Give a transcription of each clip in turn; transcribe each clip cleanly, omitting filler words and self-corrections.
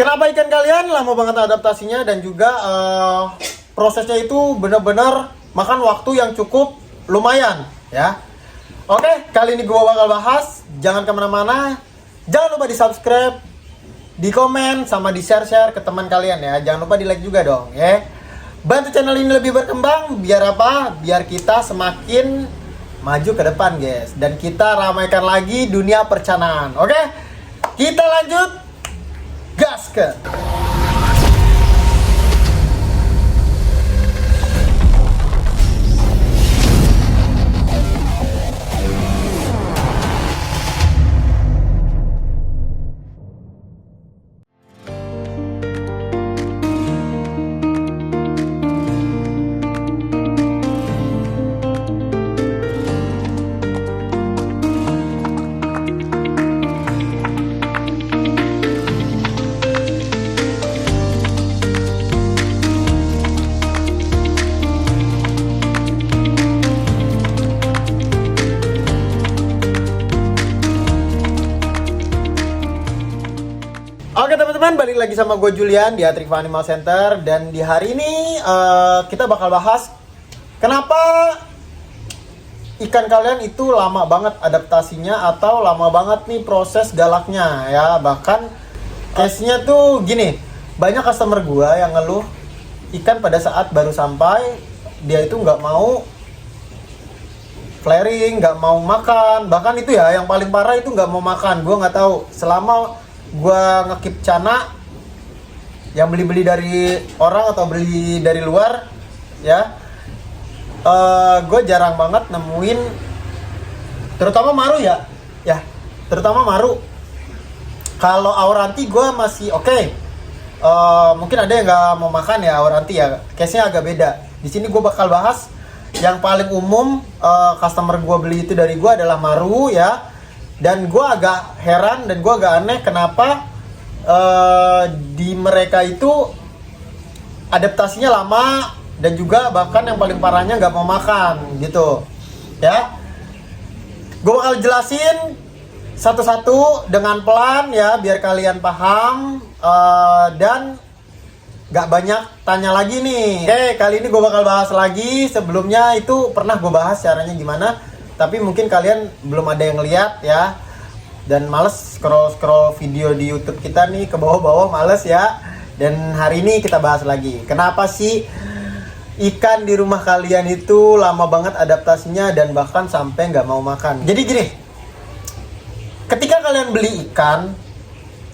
Kenapa ikan kalian lama banget adaptasinya dan juga prosesnya itu benar-benar makan waktu yang cukup lumayan ya. Oke, kali ini gue bakal bahas. Jangan kemana-mana. Jangan lupa di subscribe, di komen, sama di share-share ke teman kalian ya. Jangan lupa di like juga dong ya. Bantu channel ini lebih berkembang. Biar apa? Biar kita semakin maju ke depan guys. Dan kita ramaikan lagi dunia percanaan. Oke, kita lanjut. Gaskan. Oke teman-teman, balik lagi sama gue Julian di Atrikva Animal Center. Dan di hari ini kita bakal bahas kenapa ikan kalian itu lama banget adaptasinya atau lama banget nih proses galaknya ya. Bahkan case-nya tuh gini, banyak customer gue yang ngeluh ikan pada saat baru sampai dia itu nggak mau flaring, nggak mau makan. Bahkan itu ya yang paling parah itu nggak mau makan. Gue nggak tahu selama gua ngekip cana yang beli dari orang atau beli dari luar ya, gue jarang banget nemuin, terutama maru ya terutama maru. Kalau auranti gue masih oke. Mungkin ada yang nggak mau makan ya auranti ya, case-nya agak beda. Di sini gue bakal bahas yang paling umum, customer gue beli itu dari gue adalah maru ya. Dan gue agak heran dan gue agak aneh kenapa di mereka itu adaptasinya lama dan juga bahkan yang paling parahnya nggak mau makan gitu ya. Gue bakal jelasin satu-satu dengan pelan ya biar kalian paham dan nggak banyak tanya lagi nih. Oke, kali ini gue bakal bahas lagi. Sebelumnya itu pernah gue bahas caranya gimana, tapi mungkin kalian belum ada yang lihat ya, dan males scroll video di YouTube kita nih ke bawah-bawah, males ya. Dan hari ini kita bahas lagi kenapa sih ikan di rumah kalian itu lama banget adaptasinya dan bahkan sampai nggak mau makan. Jadi gini, ketika kalian beli ikan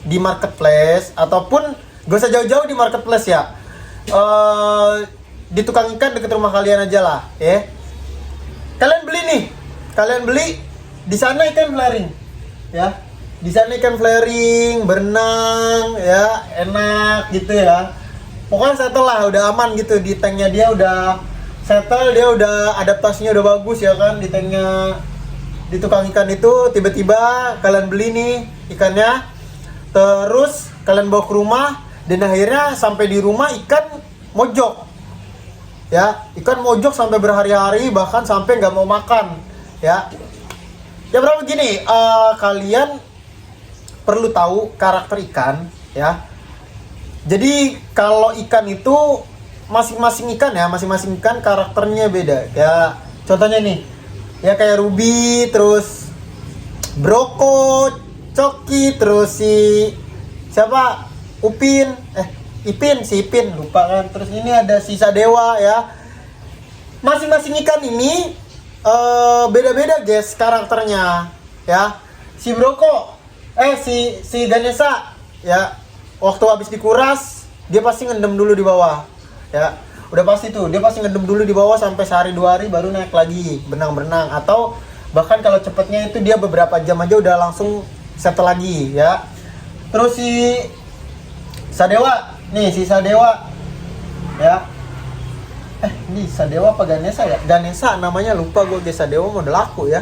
di marketplace ataupun gak usah jauh-jauh di marketplace ya, di tukang ikan deket rumah kalian aja lah ya. Kalian beli di sana ikan flaring ya, di sana ikan flaring berenang ya, enak gitu ya. Pokoknya settle lah, udah aman gitu di tanknya, dia udah settle, dia udah adaptasinya udah bagus ya kan di tanknya. Di tukang ikan itu tiba-tiba kalian beli nih ikannya, terus kalian bawa ke rumah dan akhirnya sampai di rumah ikan mojok ya, ikan mojok sampai berhari-hari bahkan sampai nggak mau makan ya. Ya berapa gini, kalian perlu tahu karakter ikan ya. Jadi kalau ikan itu masing-masing ikan karakternya beda ya. Contohnya nih ya, kayak Ruby, terus Broko, Coki, terus si siapa, Ipin lupa kan. Terus ini ada si Sadewa ya. Masing-masing ikan ini beda-beda guys karakternya ya. Si Broko si Ganesha ya, waktu habis dikuras dia pasti ngendem dulu di bawah ya. Udah pasti tuh dia pasti ngendem dulu di bawah sampai sehari 2 hari baru naik lagi berenang, atau bahkan kalau cepetnya itu dia beberapa jam aja udah langsung settle lagi ya. Terus si Sadewa ya, ini Sadewa apa Ganesha ya? Ganesha namanya, lupa gue guys. Sadewa model aku ya.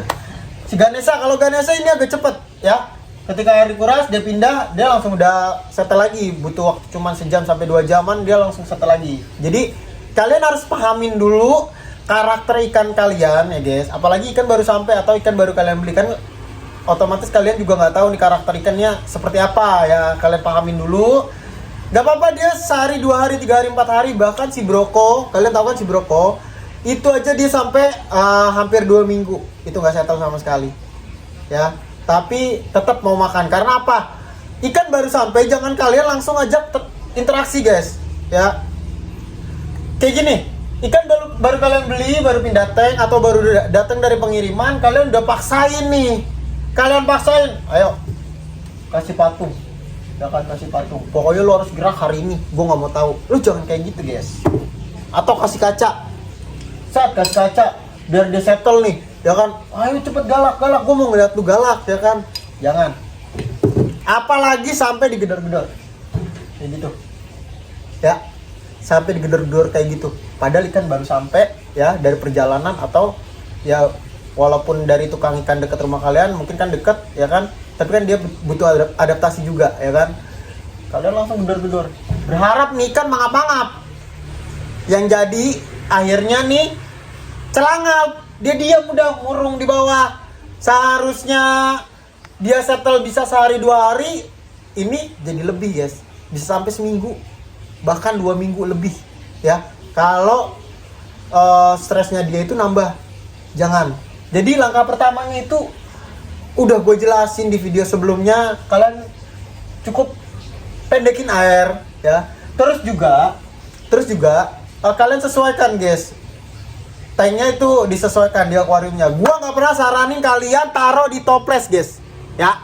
Si Ganesha, kalau Ganesha ini agak cepet ya. Ketika air dikuras dia pindah, dia langsung udah settle lagi. Butuh waktu cuma sejam sampai 2 jaman dia langsung settle lagi. Jadi kalian harus pahamin dulu karakter ikan kalian ya guys. Apalagi ikan baru sampai atau ikan baru kalian beli, kan otomatis kalian juga nggak tahu nih karakter ikannya seperti apa ya. Kalian pahamin dulu Gak apa-apa dia sehari, 2 hari, 3 hari, 4 hari. Bahkan si Broko, kalian tahu kan si Broko, itu aja dia sampai hampir 2 minggu itu nggak settle sama sekali, ya. Tapi tetap mau makan. Karena apa? Ikan baru sampai, jangan kalian langsung ajak interaksi, guys, ya. Kayak gini, ikan baru kalian beli, baru pindah tank atau baru datang dari pengiriman, kalian udah paksain nih. Kalian paksain, ayo kasih patung. Ya kan, kasih patung. Pokoknya lo harus gerak hari ini. Gue nggak mau tahu. Lo jangan kayak gitu, guys. Atau kasih kaca. Saat kasih kaca biar dia settle nih, ya kan. Ayo cepet galak. Gue mau ngeliat lu galak, ya kan. Jangan. Apalagi sampai digedor-gedor. Kayak gitu. Ya. Sampai digedor-gedor kayak gitu. Padahal ikan baru sampai ya dari perjalanan atau ya walaupun dari tukang ikan dekat rumah kalian, mungkin kan deket, ya kan. Tapi kan dia butuh adaptasi juga, ya kan. Kalian langsung gedor-gedor. Berharap nih ikan mangap-mangap. Yang jadi akhirnya nih celangap. Dia diam udah murung di bawah. Seharusnya dia settle bisa sehari 2 hari, ini jadi lebih, guys. Bisa sampai seminggu, bahkan 2 minggu lebih, ya. Kalau stresnya dia itu nambah, jangan. Jadi langkah pertamanya itu udah gue jelasin di video sebelumnya. Kalian cukup pendekin air, ya. Terus juga kalian sesuaikan, guys. Tanknya itu disesuaikan di akuariumnya. Gua nggak pernah saranin kalian taruh di toples, guys, ya.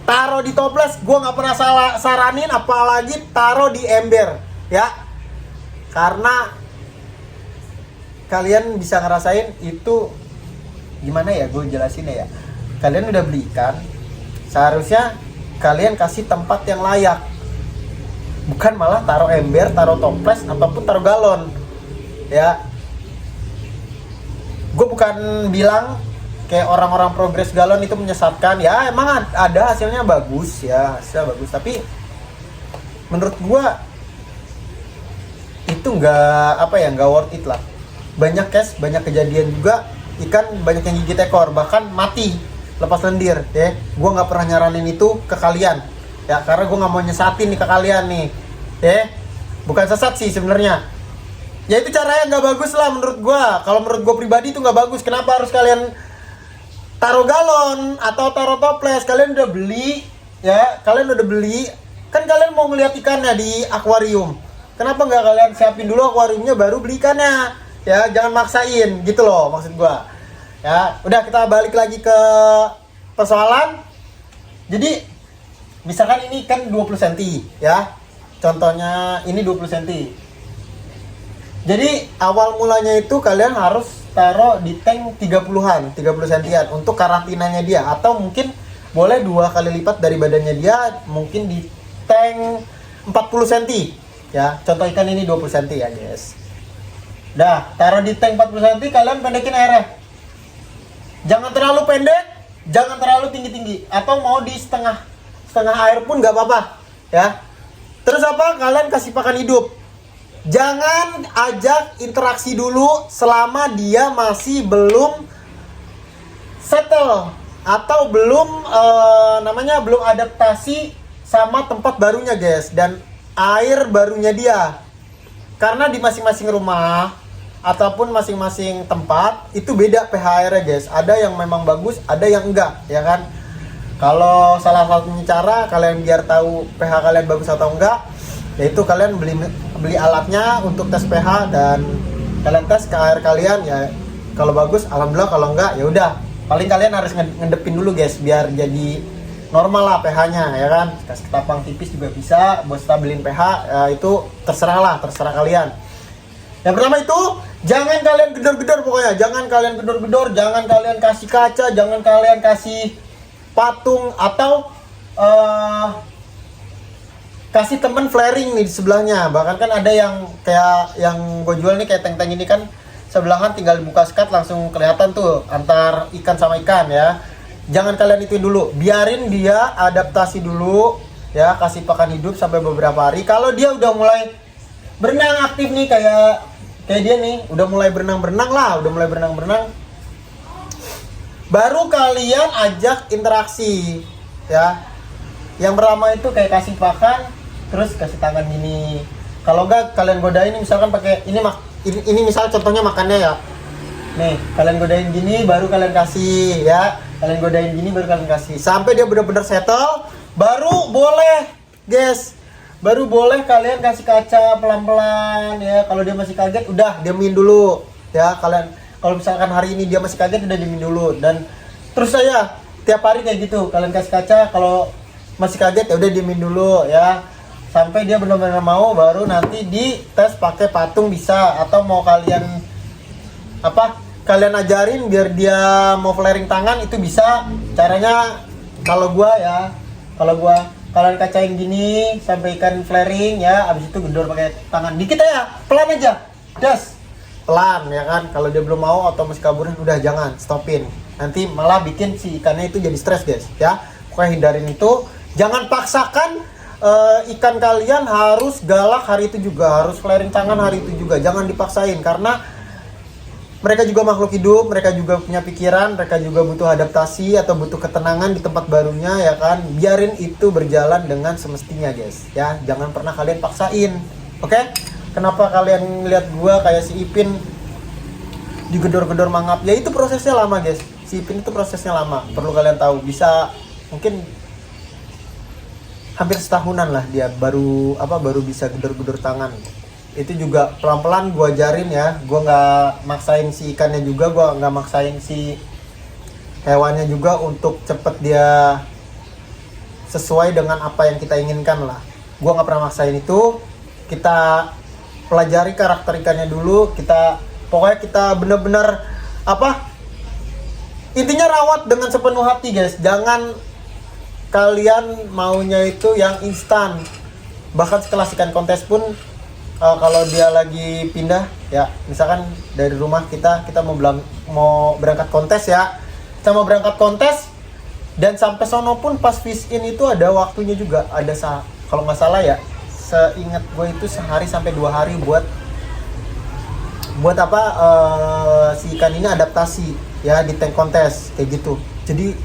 Taruh di toples gua nggak pernah saranin, apalagi taruh di ember, ya. Karena kalian bisa ngerasain itu gimana ya, gue jelasin ya. Kalian udah beli ikan, seharusnya kalian kasih tempat yang layak, bukan malah taruh ember, taruh toples, ataupun taruh galon, ya. Gue bukan bilang kayak orang-orang progres galon itu menyesatkan, ya emang ada hasilnya bagus, ya hasilnya bagus, tapi menurut gue itu nggak worth it lah. Banyak banyak kejadian juga ikan banyak yang gigit ekor, bahkan mati lepas lendir, ya. Gue nggak pernah nyaranin itu ke kalian, ya, karena gue nggak mau nyesatin nih ke kalian nih, ya. Bukan sesat sih sebenarnya, ya itu caranya nggak bagus lah menurut gue. Kalau menurut gue pribadi itu nggak bagus. Kenapa harus kalian taruh galon atau taruh toples? Kalian udah beli, ya, kan kalian mau ngeliat ikannya di akuarium. Kenapa nggak kalian siapin dulu akuariumnya baru beli ikannya, ya? Jangan maksain gitu loh maksud gue, ya. Udah, kita balik lagi ke persoalan. Jadi misalkan ini kan 20 cm, ya, contohnya ini 20 cm. Jadi awal mulanya itu kalian harus taruh di tank 30 cm untuk karantinanya dia, atau mungkin boleh 2 kali lipat dari badannya dia, mungkin di tank 40 cm, ya. Contoh ikan ini 20 cm ya, guys. Dah, taruh di tank 40 cm, kalian pendekin airnya. Jangan terlalu pendek, jangan terlalu tinggi-tinggi, atau mau di setengah air pun nggak apa-apa, ya. Terus apa? Kalian kasih pakan hidup. Jangan ajak interaksi dulu selama dia masih belum settle atau belum belum adaptasi sama tempat barunya, guys, dan air barunya dia. Karena di masing-masing rumah ataupun masing-masing tempat itu beda pH airnya, guys. Ada yang memang bagus, ada yang enggak, ya kan. Kalau salah satunya cara kalian biar tahu pH kalian bagus atau enggak, yaitu kalian beli alatnya untuk tes pH dan kalian tes ke air kalian, ya. Kalau bagus alhamdulillah, kalau enggak ya udah, paling kalian harus ngedepin dulu, guys, biar jadi normal lah pH-nya, ya kan. Kasih ketapang tipis juga bisa buat stabilin pH, ya, itu terserah kalian. Yang pertama itu jangan kalian gedor-gedor, pokoknya jangan kalian gedor-gedor, jangan kalian kasih kaca, jangan kalian kasih patung, atau kasih temen flaring nih di sebelahnya. Bahkan kan ada yang kayak yang gue jual nih, kayak tank-tank ini kan sebelahan tinggal buka skat langsung kelihatan tuh antar ikan sama ikan, ya. Jangan kalian itu dulu, biarin dia adaptasi dulu, ya. Kasih pakan hidup sampai beberapa hari. Kalau dia udah mulai berenang aktif nih, kayak dia nih udah mulai berenang, baru kalian ajak interaksi, ya. Yang pertama itu kayak kasih pakan, terus kasih tangan gini. Kalau enggak kalian godain misalkan pakai ini misal contohnya makannya ya. Nih, kalian godain gini baru kalian kasih ya. Kalian godain gini baru kalian kasih. Sampai dia benar-benar settle, baru boleh, guys. Baru boleh kalian kasih kaca pelan-pelan ya. Kalau dia masih kaget udah diemin dulu ya. Kalian kalau misalkan hari ini dia masih kaget udah diemin dulu dan terus saya tiap hari kayak gitu. Kalian kasih kaca, kalau masih kaget ya udah diemin dulu ya. Sampai dia benar-benar mau, baru nanti dites pakai patung bisa, atau mau kalian kalian ajarin biar dia mau flaring tangan itu bisa. Caranya kalau gua kalian kacain gini sampai ikan flaring ya, abis itu gedor pakai tangan dikit ya, pelan aja, das, pelan ya kan. Kalau dia belum mau atau masih kaburan udah jangan, stopin, nanti malah bikin si ikannya itu jadi stres guys ya. Pokoknya hindarin itu, jangan paksakan ikan kalian harus galak hari itu juga, harus flaring tangan hari itu juga, jangan dipaksain karena mereka juga makhluk hidup, mereka juga punya pikiran, mereka juga butuh adaptasi atau butuh ketenangan di tempat barunya ya kan. Biarin itu berjalan dengan semestinya guys ya, jangan pernah kalian paksain. Oke? Kenapa kalian lihat gua kayak si Ipin digedor-gedor mangap? Ya itu prosesnya lama guys. Si Ipin itu prosesnya lama, perlu kalian tahu. Bisa mungkin hampir setahunan lah dia baru bisa gedor-gedor tangan. Itu juga pelan-pelan gue ajarin ya, gue nggak maksain si ikannya juga, gue nggak maksain si hewannya juga untuk cepet dia sesuai dengan apa yang kita inginkan lah. Gue nggak pernah maksain itu. Kita pelajari karakter ikannya dulu, pokoknya kita bener-bener intinya rawat dengan sepenuh hati guys. Jangan kalian maunya itu yang instan. Bahkan sekelas ikan kontes pun kalau dia lagi pindah ya, misalkan dari rumah kita mau berangkat kontes ya, kita mau berangkat kontes dan sampai sono pun pas fish in itu ada waktunya juga, ada kalau nggak salah ya, seingat gue itu sehari sampai 2 hari buat si ikan ini adaptasi ya di tank kontes kayak gitu. Jadi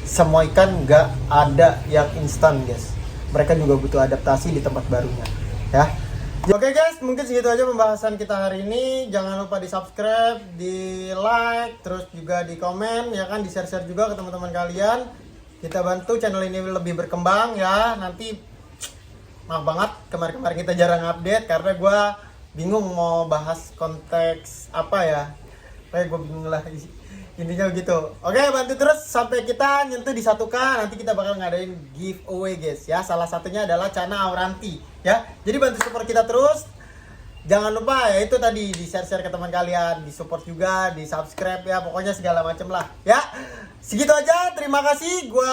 semua ikan nggak ada yang instan guys, mereka juga butuh adaptasi di tempat barunya ya. Oke guys, mungkin segitu aja pembahasan kita hari ini. Jangan lupa di subscribe, di like, terus juga di komen ya kan, di share juga ke teman-teman kalian. Kita bantu channel ini lebih berkembang ya. Nanti maaf banget kemarin kita jarang update karena gue bingung mau bahas konteks apa ya. Kayak gue bingung lah intinya gitu. Oke, bantu terus sampai kita nyentuh di 1K. Nanti kita bakal ngadain giveaway guys ya. Salah satunya adalah Cana Auranti ya. Jadi bantu support kita terus. Jangan lupa ya itu tadi di share ke teman kalian, di support juga, di subscribe ya. Pokoknya segala macem lah ya. Segitu aja. Terima kasih. Gua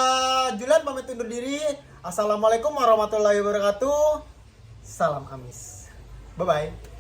Julian pamit undur diri. Assalamualaikum warahmatullahi wabarakatuh. Salam amis. Bye bye.